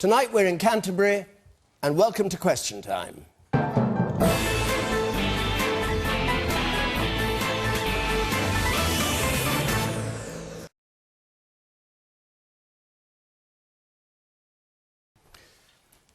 Tonight we're in Canterbury, and welcome to Question Time.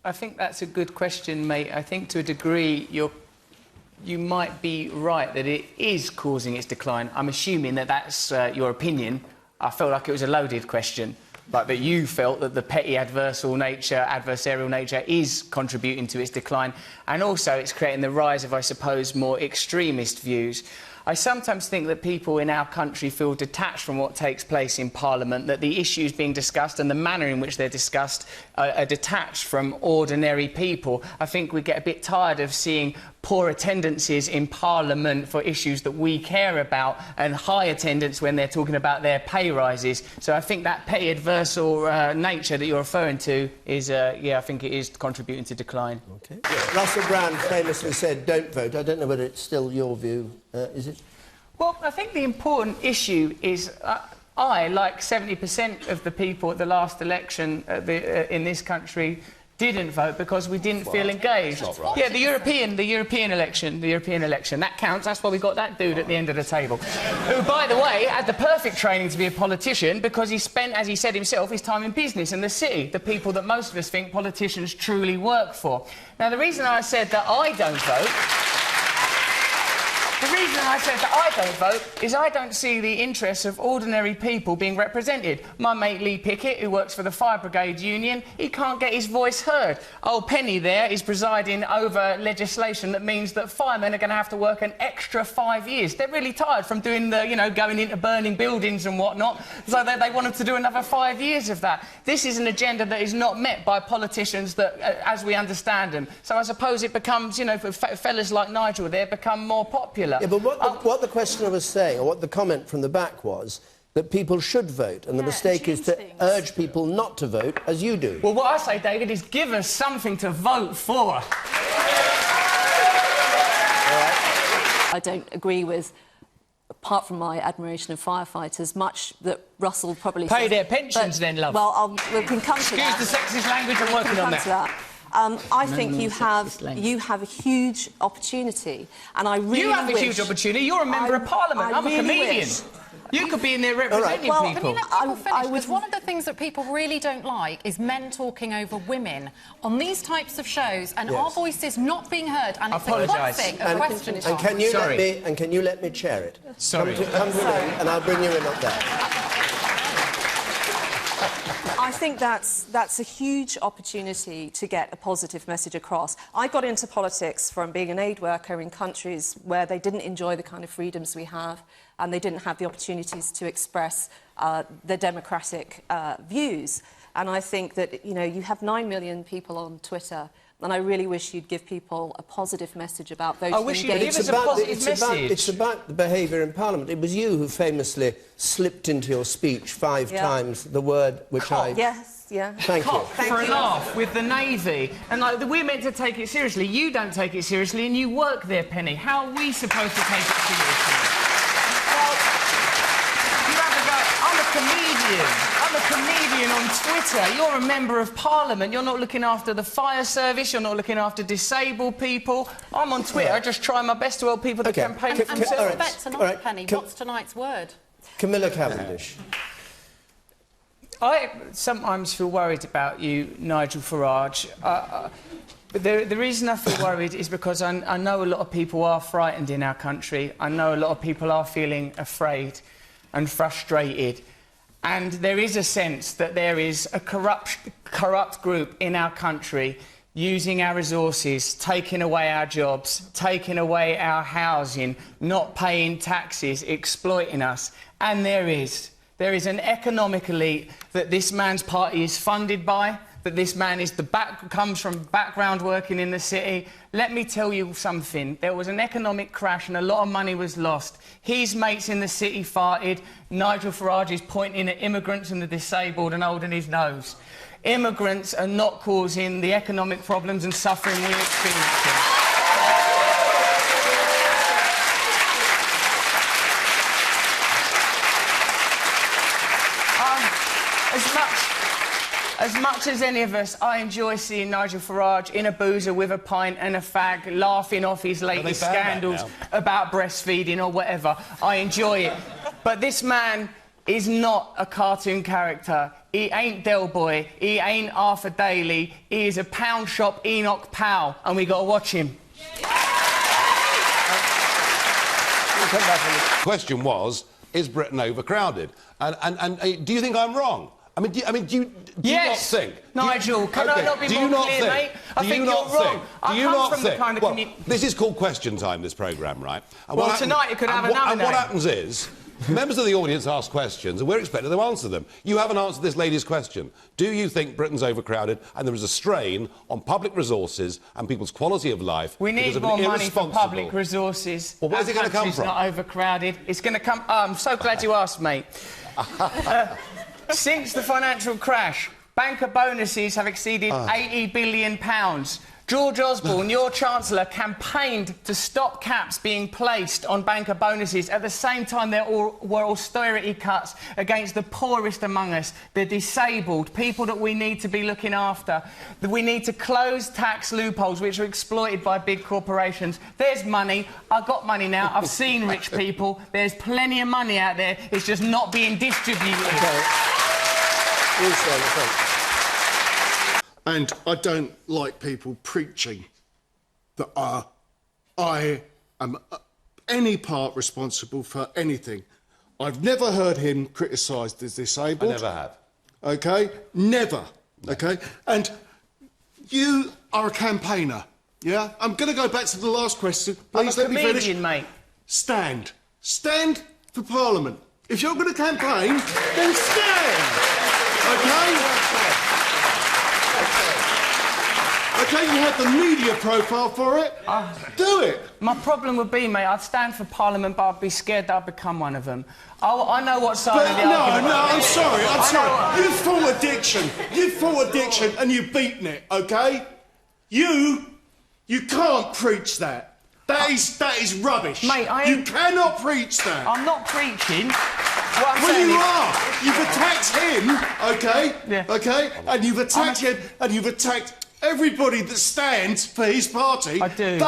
I think that's a good question, mate. I think to a degree you might be right that it is causing its decline. I'm assuming that that's your opinion. I felt like it was a loaded question, like that you felt that the petty adversarial nature is contributing to its decline, and also it's creating the rise of, I suppose, more extremist views. I sometimes think that people in our country feel detached from what takes place in Parliament, that the issues being discussed and the manner in which they're discussed are detached from ordinary people. I think we get a bit tired of seeing poor attendances in Parliament for issues that we care about and high attendance when they're talking about their pay rises. So I think that petty adversarial nature that you're referring to is, I think it is contributing to decline. OK. Yeah. Russell Brand famously said, don't vote. I don't know whether it's still your view, is it? Well, I think the important issue is I, like 70% of the people at the last election in this country, didn't vote because we didn't feel engaged. Right. Yeah, the European election, that counts. That's why we got that dude at the end of the table, who, by the way, had the perfect training to be a politician because he spent, as he said himself, his time in business in the city, the people that most of us think politicians truly work for. Now, the reason I said that I don't vote... The reason I said that I don't vote is I don't see the interests of ordinary people being represented. My mate Lee Pickett, who works for the Fire Brigade Union, he can't get his voice heard. Old Penny there is presiding over legislation that means that firemen are going to have to work an extra 5 years. They're really tired from doing the, going into burning buildings and whatnot, so they want them to do another 5 years of that. This is an agenda that is not met by politicians that, as we understand them. So I suppose it becomes, for fellas like Nigel there, become more popular. Yeah, but what the questioner was saying, or what the comment from the back was, that people should vote, and the mistake is to urge people not to vote, as you do. Well, what I say, David, is give us something to vote for. I don't agree with, apart from my admiration of firefighters, much that Russell probably Pay says, their pensions then, love. Well, we can come to that. Excuse the sexist language, I'm working on that. I think you have a huge opportunity, and I really wish... You have a huge opportunity. You're a member of Parliament. I'm a comedian. You could be in there representing people. Can you let people finish? Because one of the things that people really don't like is men talking over women on these types of shows, and our voices not being heard. And it's a classic of Question Time. And can you let me chair it? Sorry. Come to me, and I'll bring you in up there. I think that's a huge opportunity to get a positive message across. I got into politics from being an aid worker in countries where they didn't enjoy the kind of freedoms we have, and they didn't have the opportunities to express their democratic views. And I think that, you have 9 million people on Twitter, and I really wish you'd give people a positive message about voting. I wish you'd give us a positive message. It's about the behaviour in Parliament. It was you who famously slipped into your speech 5 times the word which I... Yes, yeah. Thank you. For a laugh with the Navy. And, we're meant to take it seriously. You don't take it seriously, and you work there, Penny. How are we supposed to take it seriously? Well, you have to go... I'm a comedian. I'm a comedian on Twitter. You're a member of Parliament. You're not looking after the fire service. You're not looking after disabled people. I'm on Twitter. I just try my best to help people to campaign for themselves. And bet tonight, Penny, what's tonight's word? Camilla Cavendish. I sometimes feel worried about you, Nigel Farage. But the reason I feel worried is because I know a lot of people are frightened in our country. I know a lot of people are feeling afraid and frustrated. And there is a sense that there is a corrupt group in our country using our resources, taking away our jobs, taking away our housing, not paying taxes, exploiting us. And there is an economic elite that this man's party is funded by, that this man comes from background working in the city. Let me tell you something. There was an economic crash and a lot of money was lost. His mates in the city farted. Nigel Farage is pointing at immigrants and the disabled and holding his nose. Immigrants are not causing the economic problems and suffering we're experiencing. as much as any of us, I enjoy seeing Nigel Farage in a boozer with a pint and a fag, laughing off his latest scandals about breastfeeding or whatever. I enjoy it. But this man is not a cartoon character. He ain't Del Boy. He ain't Arthur Daly. He is a pound shop Enoch Powell, and we got to watch him. The question was, is Britain overcrowded? And do you think I'm wrong? I mean, do you yes, not think... Nigel, can I not be more clear, mate? I think you're wrong. I come from the kind of community... This is called Question Time, this programme, right? And well, tonight you could have another And what happens is, members of the audience ask questions and we're expected to answer them. You haven't answered this lady's question. Do you think Britain's overcrowded and there is a strain on public resources and people's quality of life? We need more money for public resources. Well, where's it going to come from? It's not overcrowded. It's going to come... Oh, I'm so glad you asked, mate. Since the financial crash, banker bonuses have exceeded £80 billion. George Osborne, your Chancellor, campaigned to stop caps being placed on banker bonuses. At the same time, there were austerity cuts against the poorest among us, the disabled, people that we need to be looking after. We need to close tax loopholes which are exploited by big corporations. There's money. I've got money now. I've seen rich people. There's plenty of money out there. It's just not being distributed. And I don't like people preaching that I am any part responsible for anything. I've never heard him criticise the disabled. I never have. OK? Never. No. OK? And you are a campaigner, yeah? I'm going to go back to the last question. Please let me finish. Mate. Stand. Stand for Parliament. If you're going to campaign, then stand. OK? OK, you have the media profile for it. Do it. My problem would be, mate, I'd stand for Parliament, but I'd be scared that I'd become one of them. I know what side of the argument... No, I'm sorry. You've fought addiction and you've beaten it, OK? You can't preach that. That is rubbish. Mate, You cannot preach that. I'm not preaching. You are. You've attacked him, OK? Yeah. OK? And you've attacked him and you've attacked... everybody that stands for his party. I do.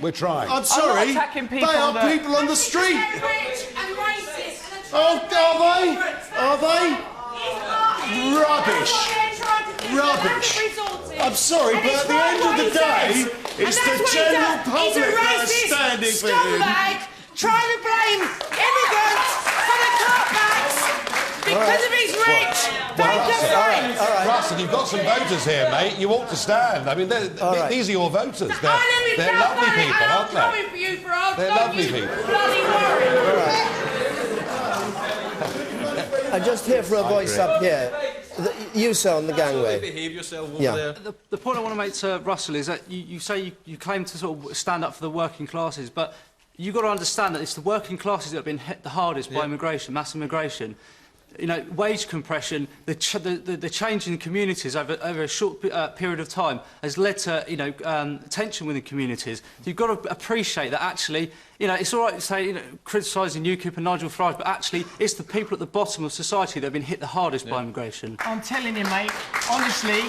We're trying. I'm sorry. I'm not attacking people they are people on the street. Oh, are they? Rubbish. I'm sorry, but at the end of the day, it's the general public that are standing for him. Trying to blame immigrants for the cutbacks because of his rich banker friends. Russell, you've got some voters here, mate. You ought to stand. I mean, these are your voters. They're lovely people, aren't they? I'm coming for you, Farage. They're lovely people. Bloody worry. I just hear for a voice up here. You, sir, on the gangway. Behave yourself over there. The point I want to make to Russell is that you say you claim to sort of stand up for the working classes, but you've got to understand that it's the working classes that have been hit the hardest by immigration, mass immigration. You know, wage compression, the change in communities over a short period of time has led to, you know, tension within communities. You've got to appreciate that actually, you know, it's all right to say, you know, criticising UKIP and Nigel Farage, but actually it's the people at the bottom of society that have been hit the hardest by immigration. I'm telling you, mate, honestly,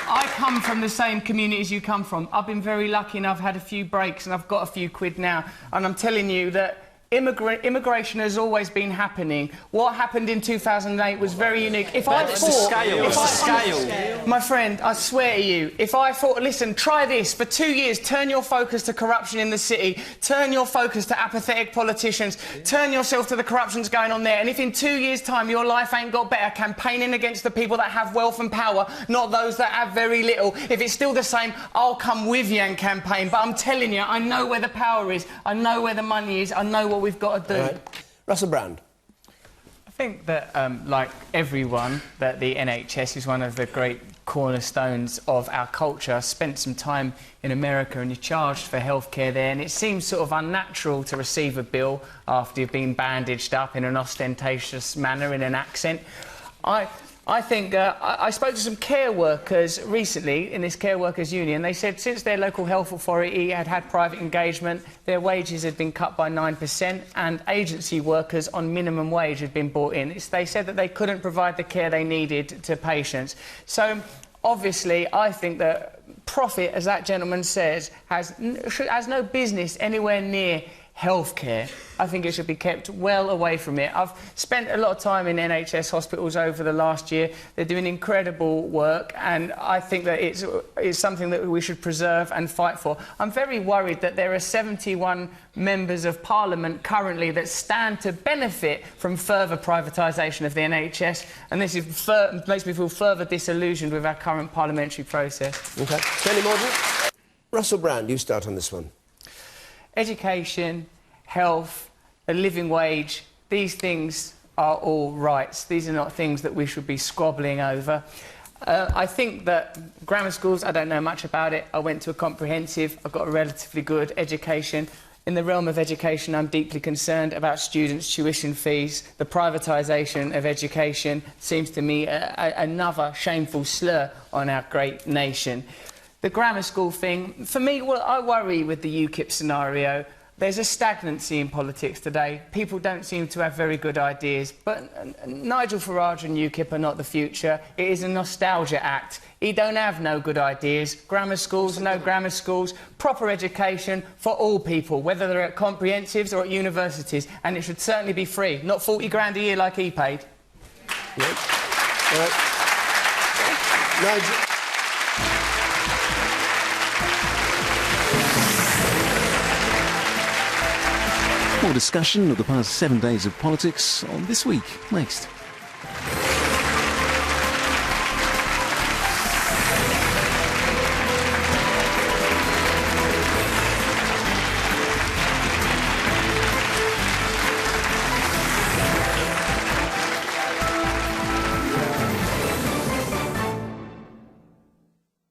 I come from the same community as you come from. I've been very lucky and I've had a few breaks and I've got a few quid now, and I'm telling you that immigration has always been happening. What happened in 2008 was very unique. It's the scale. My friend, I swear to you, if I thought, listen, try this, for 2 years, turn your focus to corruption in the city, turn your focus to apathetic politicians, turn yourself to the corruptions going on there, and if in 2 years' time your life ain't got better, campaigning against the people that have wealth and power, not those that have very little, if it's still the same, I'll come with you and campaign. But I'm telling you, I know where the power is, I know where the money is, I know what we've got to do. Right. Russell Brand. I think that, like everyone, that the NHS is one of the great cornerstones of our culture. I spent some time in America and you're charged for healthcare there, and it seems sort of unnatural to receive a bill after you've been bandaged up in an ostentatious manner in an accent. I think I spoke to some care workers recently in this care workers union. They said since their local health authority had private engagement, their wages had been cut by 9% and agency workers on minimum wage had been brought in. They said that they couldn't provide the care they needed to patients. So obviously I think that profit, as that gentleman says, has no business anywhere near healthcare. I think it should be kept well away from it. I've spent a lot of time in NHS hospitals over the last year. They're doing incredible work, and I think that it's something that we should preserve and fight for. I'm very worried that there are 71 members of Parliament currently that stand to benefit from further privatisation of the NHS, and this makes me feel further disillusioned with our current parliamentary process. OK. Any more? Russell Brand, you start on this one. Education, health, a living wage, these things are all rights. These are not things that we should be squabbling over. I think that grammar schools, I don't know much about it. I went to a comprehensive, I've got a relatively good education. In the realm of education, I'm deeply concerned about students' tuition fees. The privatisation of education seems to me another shameful slur on our great nation. The grammar school thing, for me, well, I worry with the UKIP scenario. There's a stagnancy in politics today. People don't seem to have very good ideas. But Nigel Farage and UKIP are not the future. It is a nostalgia act. He don't have no good ideas. Grammar schools, no grammar schools. Proper education for all people, whether they're at comprehensives or at universities. And it should certainly be free, not 40 grand a year like he paid. Yep. Nigel. More discussion of the past 7 days of politics on This Week, next.